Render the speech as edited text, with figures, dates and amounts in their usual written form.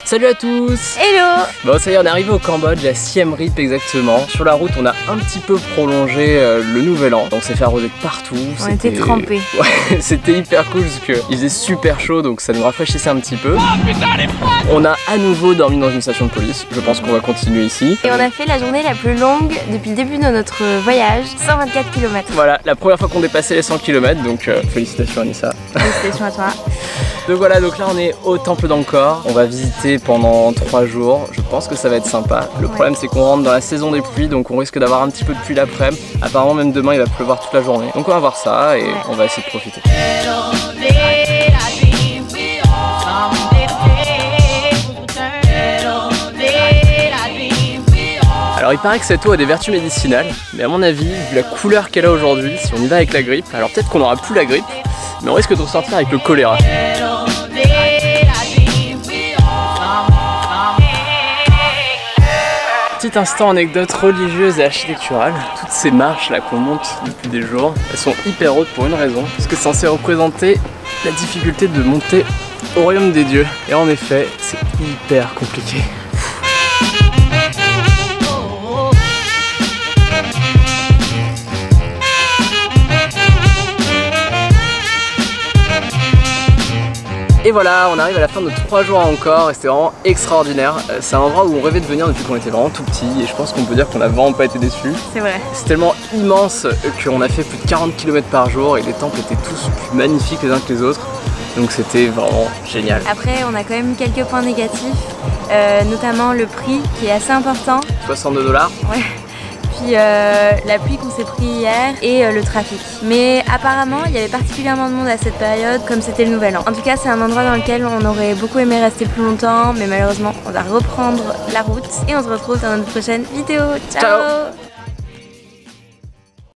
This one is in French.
Salut à tous. Hello. Bon ça y est, on est arrivé au Cambodge, à Siem Reap exactement. Sur la route on a un petit peu prolongé le nouvel an, donc on s'est fait arroser de partout. On était trempés. Ouais, c'était hyper cool parce qu'il faisait super chaud, donc ça nous rafraîchissait un petit peu. On a à nouveau dormi dans une station de police, je pense qu'on va continuer ici. Et on a fait la journée la plus longue depuis le début de notre voyage, 124 km. Voilà, la première fois qu'on dépassait les 100 km, donc félicitations Anissa. Félicitations à toi. Donc voilà, donc là on est au temple d'Angkor, on va visiter pendant 3 jours, je pense que ça va être sympa. Le problème c'est qu'on rentre dans la saison des pluies, donc on risque d'avoir un petit peu de pluie l'après-midi. Apparemment même demain il va pleuvoir toute la journée. Donc on va voir ça et on va essayer de profiter. Alors il paraît que cette eau a des vertus médicinales, mais à mon avis, vu la couleur qu'elle a aujourd'hui, si on y va avec la grippe, alors peut-être qu'on n'aura plus la grippe, mais on risque de ressortir avec le choléra. Petit instant anecdote religieuse et architecturale, toutes ces marches là qu'on monte depuis des jours, elles sont hyper hautes pour une raison, parce que c'est censé représenter la difficulté de monter au royaume des dieux. Et en effet, c'est hyper compliqué. Et voilà, on arrive à la fin de 3 jours encore et c'était vraiment extraordinaire. C'est un endroit où on rêvait de venir depuis qu'on était vraiment tout petit et je pense qu'on peut dire qu'on a vraiment pas été déçus. C'est vrai. C'est tellement immense qu'on a fait plus de 40 km par jour et les temples étaient tous plus magnifiques les uns que les autres. Donc c'était vraiment génial. Après, on a quand même quelques points négatifs, notamment le prix qui est assez important. 62 $. Ouais. Puis la pluie qu'on s'est pris hier et le trafic. Mais apparemment il y avait particulièrement de monde à cette période comme c'était le nouvel an. En tout cas c'est un endroit dans lequel on aurait beaucoup aimé rester plus longtemps, mais malheureusement on va reprendre la route et on se retrouve dans notre prochaine vidéo. Ciao, ciao.